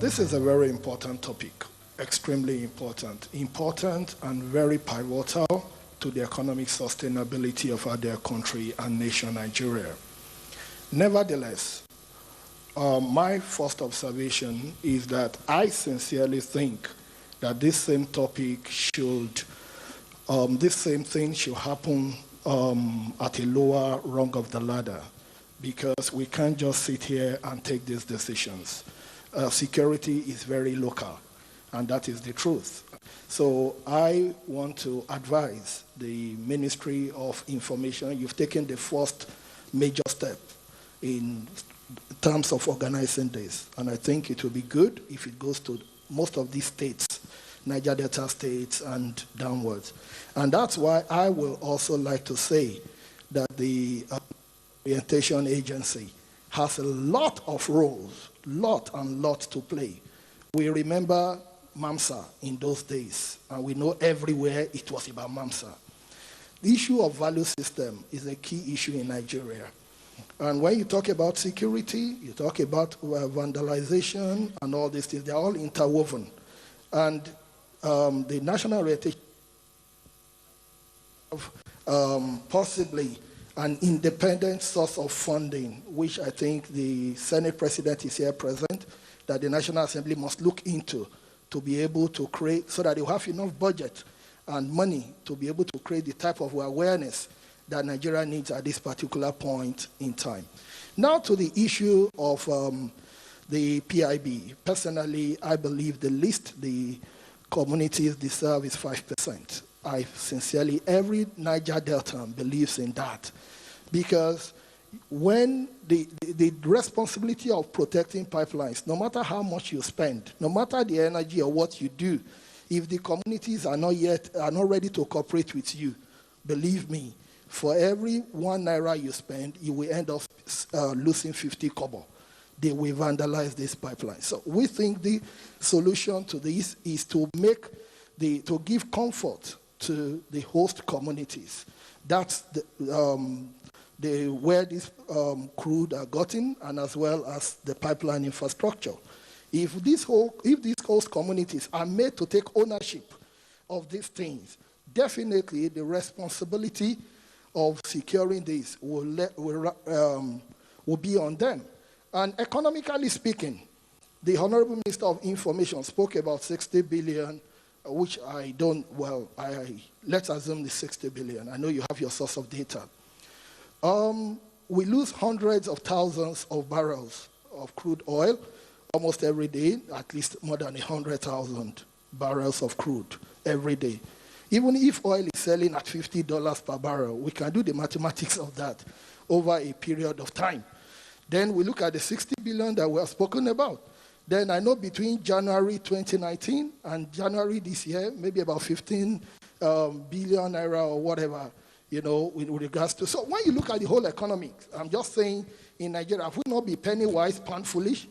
This is a very important topic, extremely important and very pivotal to the economic sustainability of our dear country and nation, Nigeria. Nevertheless, my first observation is that I sincerely think that this same topic should, this same thing should happen at a lower rung of the ladder, because we can't just sit here and take these decisions. Security is very local, and that is the truth. So I want to advise the Ministry of Information. You've taken the first major step in terms of organizing this, and I think it will be good if it goes to most of these states, Niger Delta states and downwards. And that's why I will also like to say that the Orientation Agency has a lot of roles, lot to play. We remember MAMSA in those days, and we know everywhere it was about MAMSA. The issue of value system is a key issue in Nigeria. And when you talk about security, you talk about vandalization and all these things, they're all interwoven. And the National Orientation possibly an independent source of funding, which I think the Senate President is here present, that the National Assembly must look into to be able to create, so that they will have enough budget and money to be able to create the type of awareness that Nigeria needs at this particular point in time. Now to the issue of the PIB. Personally, I believe the least the communities deserve is 5%. I sincerely, every Niger Delta believes in that, because when the responsibility of protecting pipelines, no matter how much you spend, no matter the energy or what you do, if the communities are not ready to cooperate with you, believe me, for every 1 naira you spend, you will end up losing 50 kobo. They will vandalize this pipeline. So we think the solution to this is to to give comfort to the host communities. That's where this crude are gotten, and as well as the pipeline infrastructure. If these host communities are made to take ownership of these things, definitely the responsibility of securing this will be on them. And economically speaking, the Honorable Minister of Information spoke about 60 billion, which let's assume the 60 billion. I know you have your source of data. We lose hundreds of thousands of barrels of crude oil almost every day, at least more than 100,000 barrels of crude every day. Even if oil is selling at $50 per barrel, we can do the mathematics of that over a period of time. Then we look at the 60 billion that we have spoken about. Then I know between January 2019 and January this year, maybe about 15 billion naira or whatever, with regards to. So when you look at the whole economics, I'm just saying in Nigeria, have we not be penny wise, pound foolish?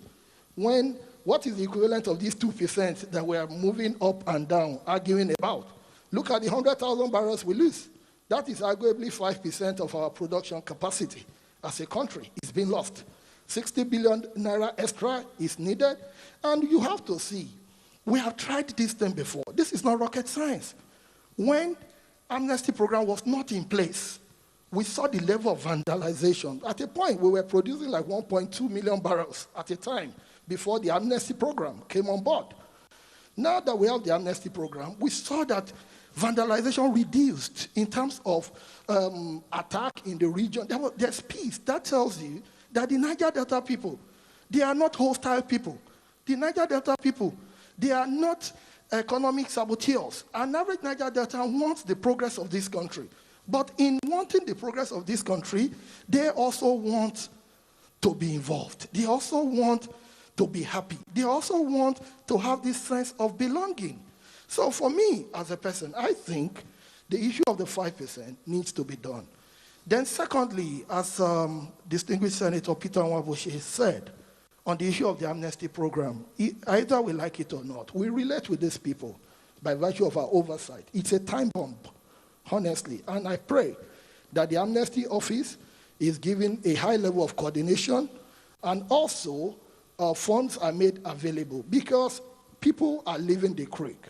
What is the equivalent of these 2% that we are moving up and down, arguing about? Look at the 100,000 barrels we lose. That is arguably 5% of our production capacity as a country. It's been lost. 60 billion naira extra is needed. And you have to see, we have tried this thing before. This is not rocket science. When amnesty program was not in place, we saw the level of vandalization. At a point, we were producing like 1.2 million barrels at a time before the amnesty program came on board. Now that we have the amnesty program, we saw that vandalization reduced in terms of attack in the region. There's peace. That tells you that the Niger Delta people, they are not hostile people. The Niger Delta people, they are not economic saboteurs. An average Niger Delta wants the progress of this country. But in wanting the progress of this country, they also want to be involved. They also want to be happy. They also want to have this sense of belonging. So for me, as a person, I think the issue of the 5% needs to be done. Then secondly, as distinguished Senator Peter Nwabushe said, on the issue of the amnesty program, either we like it or not, we relate with these people by virtue of our oversight. It's a time bomb, honestly. And I pray that the Amnesty Office is given a high level of coordination and also funds are made available because people are leaving the creek.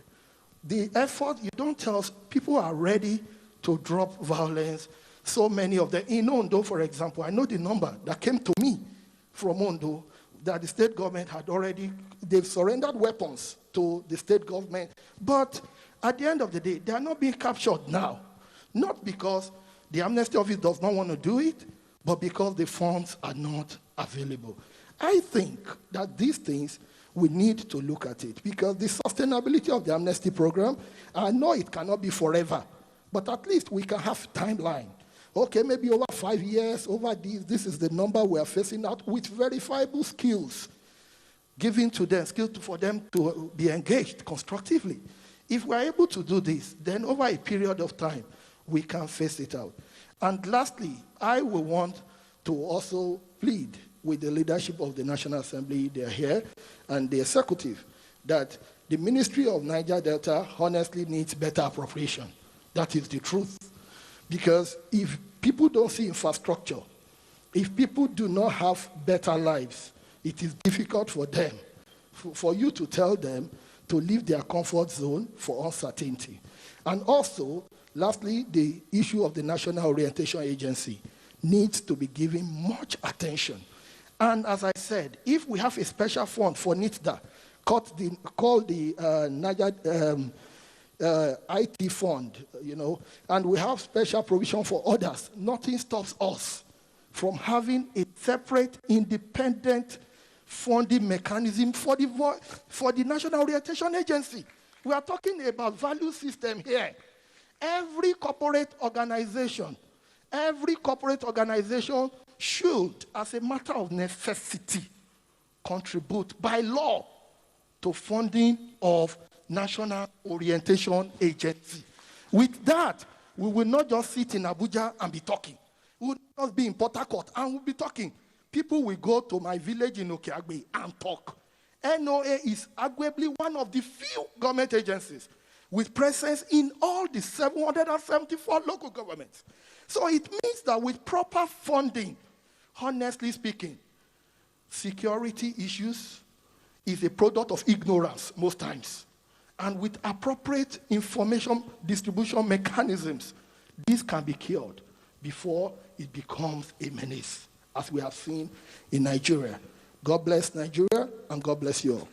The effort, you don't tell us, people are ready to drop violence. So many of them, in Ondo, for example, I know the number that came to me from Ondo, that the state government had already, they've surrendered weapons to the state government. But at the end of the day, they are not being captured now. Not because the Amnesty Office does not want to do it, but because the funds are not available. I think that these things, we need to look at it because the sustainability of the amnesty program, I know it cannot be forever, but at least we can have timeline. Okay, maybe over 5 years, over this is the number we are facing out with verifiable skills given to them, skills for them to be engaged constructively. If we're able to do this, then over a period of time, we can face it out. And lastly, I will want to also plead with the leadership of the National Assembly, they're here, and the executive, that the Ministry of Niger Delta honestly needs better appropriation. That is the truth. Because if people don't see infrastructure, if people do not have better lives, it is difficult for them, for you to tell them to leave their comfort zone for uncertainty. And also, lastly, the issue of the National Orientation Agency needs to be given much attention. And as I said, if we have a special fund for NITDA, called the Niger IT fund, and we have special provision for others, nothing stops us from having a separate, independent funding mechanism for the National Orientation Agency. We are talking about value system here. Every corporate organization should, as a matter of necessity, contribute by law to funding of National Orientation Agency. With that, we will not just sit in Abuja and be talking. We will not be in Port Harcourt and we'll be talking. People will go to my village in Okeagbe and talk. NOA is arguably one of the few government agencies with presence in all the 774 local governments. So it means that with proper funding, honestly speaking, security issues is a product of ignorance most times. And with appropriate information distribution mechanisms, this can be cured before it becomes a menace, as we have seen in Nigeria. God bless Nigeria, and God bless you all.